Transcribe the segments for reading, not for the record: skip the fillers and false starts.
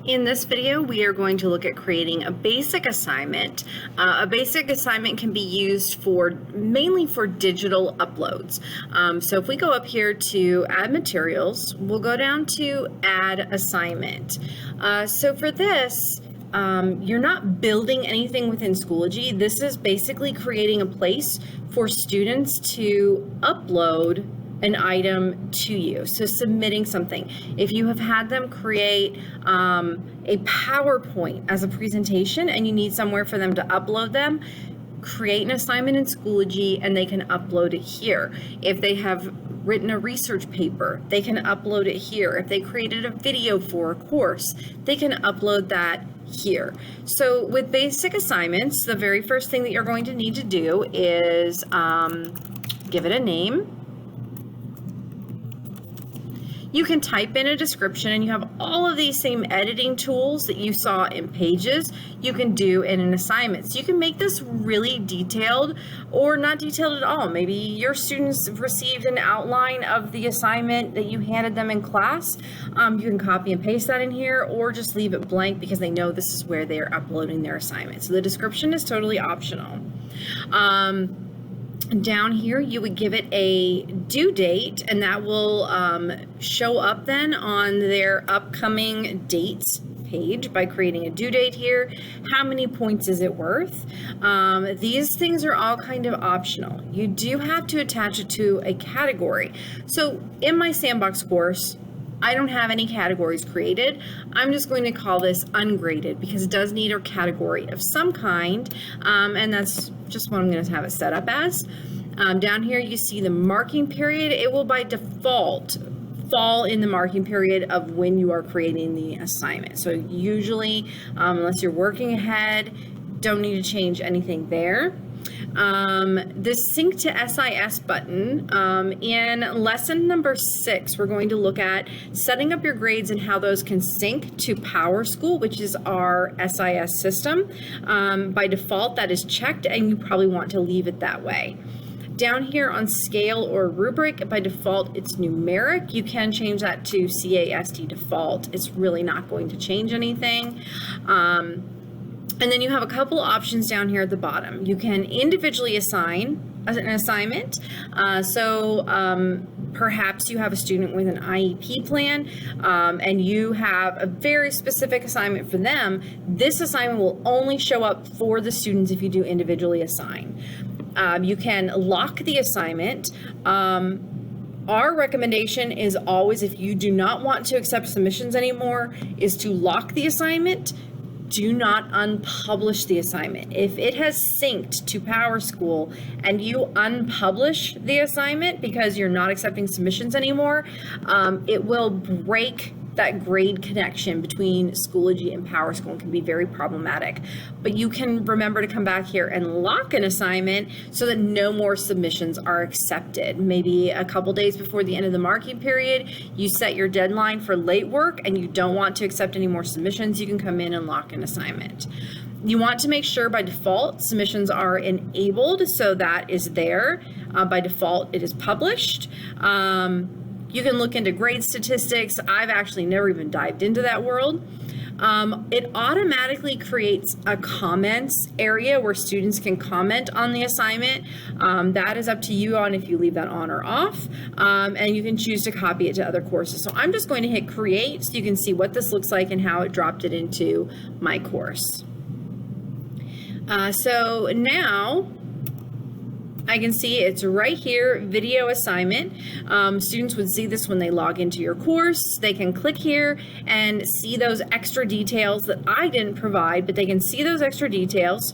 In this video, we are going to look at creating a basic assignment. A basic assignment can be used mainly for digital uploads. So if we go up here to add materials, we'll go down to add assignment. So for this, you're not building anything within Schoology. This is basically creating a place for students to upload an item to you. So submitting something. If you have had them create a PowerPoint as a presentation and you need somewhere for them to upload them, create an assignment in Schoology and they can upload it here. If they have written a research paper, they can upload it here. If they created a video for a course, they can upload that here. So with basic assignments, the very first thing that you're going to need to do is give it a name. You can type in a description and you have all of these same editing tools that you saw in Pages you can do in an assignment. So you can make this really detailed or not detailed at all. Maybe your students received an outline of the assignment that you handed them in class. You can copy and paste that in here or just leave it blank because they know this is where they're uploading their assignment. So the description is totally optional. Down here, you would give it a due date, and that will show up then on their upcoming dates page by creating a due date here. How many points is it worth? These things are all kind of optional. You do have to attach it to a category. So in my Sandbox course, I don't have any categories created. I'm just going to call this ungraded because it does need a category of some kind, and that's just what I'm going to have it set up as. Down here you see the marking period. It will by default fall in the marking period of when you are creating the assignment. So usually, unless you're working ahead, don't need to change anything there. The Sync to SIS button, in lesson number 6, we're going to look at setting up your grades and how those can sync to PowerSchool, which is our SIS system. By default, that is checked, and you probably want to leave it that way. Down here on scale or rubric, by default, it's numeric. You can change that to CASD default. It's really not going to change anything. And then you have a couple options down here at the bottom. You can individually assign an assignment. Perhaps you have a student with an IEP plan and you have a very specific assignment for them. This assignment will only show up for the students if you do individually assign. You can lock the assignment. Our recommendation is always, if you do not want to accept submissions anymore, is to lock the assignment. Do not unpublish the assignment. If it has synced to PowerSchool and you unpublish the assignment because you're not accepting submissions anymore, it will break that grade connection between Schoology and PowerSchool and can be very problematic. But you can remember to come back here and lock an assignment so that no more submissions are accepted. Maybe a couple days before the end of the marking period, you set your deadline for late work and you don't want to accept any more submissions, you can come in and lock an assignment. You want to make sure by default submissions are enabled, so that is there. By default, it is published. You can look into grade statistics. I've actually never even dived into that world. It automatically creates a comments area where students can comment on the assignment. That is up to you on if you leave that on or off. And you can choose to copy it to other courses. So I'm just going to hit create so you can see what this looks like and how it dropped it into my course. So now I can see it's right here, video assignment. Students would see this when they log into your course. They can click here and see those extra details that I didn't provide, but they can see those extra details.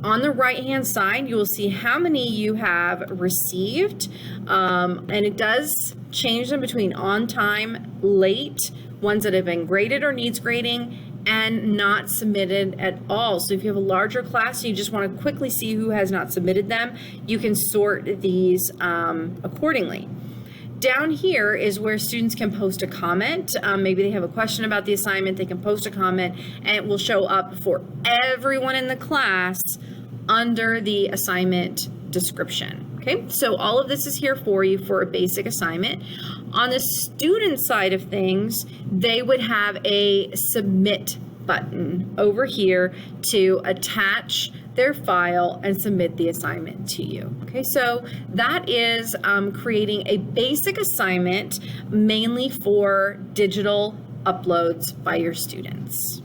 On the right-hand side, you will see how many you have received, and it does change them between on time, late, ones that have been graded or needs grading, and not submitted at all. So if you have a larger class and you just want to quickly see who has not submitted them, you can sort these accordingly. Down here is where students can post a comment. Maybe they have a question about the assignment, they can post a comment and it will show up for everyone in the class under the assignment description. Okay, so all of this is here for you for a basic assignment. On the student side of things, they would have a submit button over here to attach their file and submit the assignment to you. Okay, so that is creating a basic assignment mainly for digital uploads by your students.